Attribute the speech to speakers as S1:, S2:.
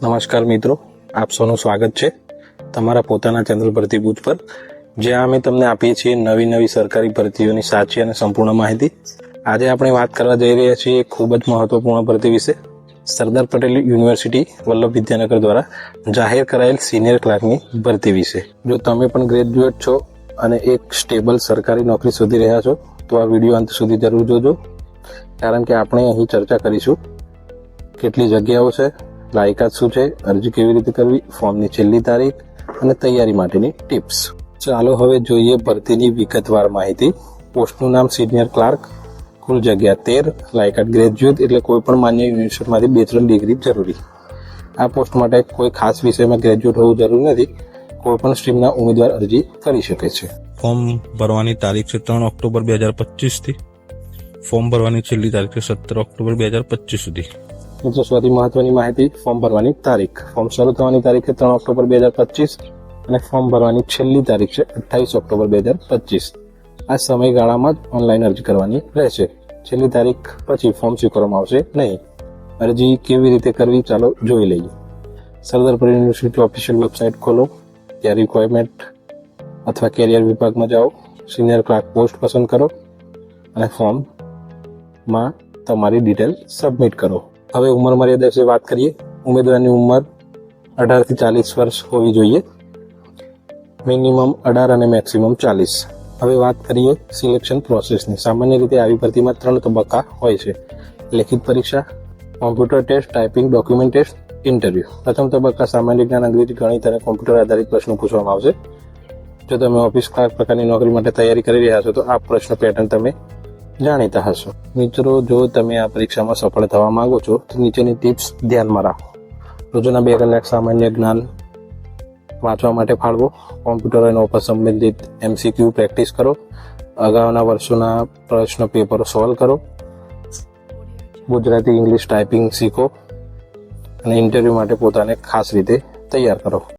S1: નમસ્કાર મિત્રો, આપ સૌનું સ્વાગત છે તમારા પોતાના ચેનલ ભરતી બૂથ પર, જ્યાં અમે તમને આપીએ છીએ નવી સરકારી ભરતીઓની સાચી અને સંપૂર્ણ માહિતી. આજે આપણે વાત કરવા જઈ રહ્યા છીએ એક ખૂબ જ મહત્વપૂર્ણ ભરતી વિશે. સરદાર પટેલ યુનિવર્સિટી વલ્લભ વિદ્યાનગર દ્વારા જાહેર કરાયેલ સિનિયર ક્લાર્કની ભરતી વિશે. જો તમે પણ ગ્રેજ્યુએટ છો અને એક સ્ટેબલ સરકારી નોકરી શોધી રહ્યા છો તો આ વિડીયો અંત સુધી જરૂર જોજો, કારણ કે આપણે અહીં ચર્ચા કરીશું કેટલી જગ્યાઓ છે, લાયકાત શું છે, અરજી કેવી રીતે કરવી, ફોર્મની છેલ્લી તારીખ અને તૈયારી માટેની ટિપ્સ. ચાલો હવે જોઈએ ભરતીની વિગતવાર માહિતી. પોસ્ટનું નામ સિનિયર ક્લાર્ક, કુલ જગ્યા 13, લાયકાત ગ્રેજ્યુએટ એટલે કોઈ પણ માન્ય યુનિવર્સિટીમાંથી બેચલર ડિગ્રી જરૂરી. આ પોસ્ટ માટે કોઈ ખાસ વિષયમાં ગ્રેજ્યુએટ હોવું જરૂરી નથી, કોઈ પણ સ્ટ્રીમના ઉમેદવાર અરજી કરી શકે છે.
S2: ફોર્મ ભરવાની તારીખ છે 3 ઓક્ટોબર 2025 થી. ફોર્મ ભરવાની છેલ્લી તારીખ છે 17 ઓક્ટોબર 2025 સુધી.
S1: મિત્રો, સૌથી મહત્વની માહિતી ફોર્મ ભરવાની તારીખ. ફોર્મ શરૂ થવાની તારીખ છે 3 ઓક્ટોબર 2025 અને ફોર્મ ભરવાની છેલ્લી તારીખ છે 28 ઓક્ટોબર 2025. આ સમયગાળામાં જ ઓનલાઈન અરજી કરવાની રહેશે. છેલ્લી તારીખ પછી ફોર્મ સ્વીકારવામાં આવશે નહીં. અરજી કેવી રીતે કરવી ચાલો જોઈ લઈએ. Sardar Patel university official website ખોલો, ત્યાં રિક્વાયરમેન્ટ અથવા કેરિયર વિભાગમાં જાઓ, સિનિયર ક્લાર્ક પોસ્ટ પસંદ કરો અને ફોર્મમાં તમારી ડિટેલ સબમિટ કરો. હવે ઉંમર મર્યાદા વિશે વાત કરીએ. ઉમેદવારની ઉંમર 18 થી 40 વર્ષ હોવી જોઈએ, મિનિમમ 18 અને મેક્સિમમ 40. હવે વાત કરીએ સિલેક્શન પ્રોસેસની. સામાન્ય રીતે આવી ભરતીમાં 3 તબક્કા હોય છે: લેખિત પરીક્ષા, computer test, typing, document test, interview. પ્રથમ તબક્કા સામાન્ય જ્ઞાન, અંગ્રેજી, ગણિત અને કોમ્પ્યુટર આધારિત પ્રશ્નો પૂછવામાં આવશે. જો તમે ઓફિસ ક્લાર્ક પ્રકારની નોકરી માટે તૈયારી કરી રહ્યા છો તો આ પ્રશ્ન પેટર્ન તમે જાણીતા હશો. મિત્રો, જો તમે આ પરીક્ષામાં સફળ થવા માંગો છો તો નીચેની ટિપ્સ ધ્યાનમાં રાખો. રોજના 2 કલાક સામાન્ય જ્ઞાન વાંચવા માટે ફાળવો. કોમ્પ્યુટર અને ઓફિસ સંબંધિત MCQ પ્રેક્ટિસ કરો. અગાઉના વર્ષોના પ્રશ્ન પેપરો સોલ્વ કરો. ગુજરાતી, ઇંગ્લિશ ટાઈપિંગ શીખો અને ઇન્ટરવ્યૂ માટે પોતાને ખાસ રીતે તૈયાર કરો.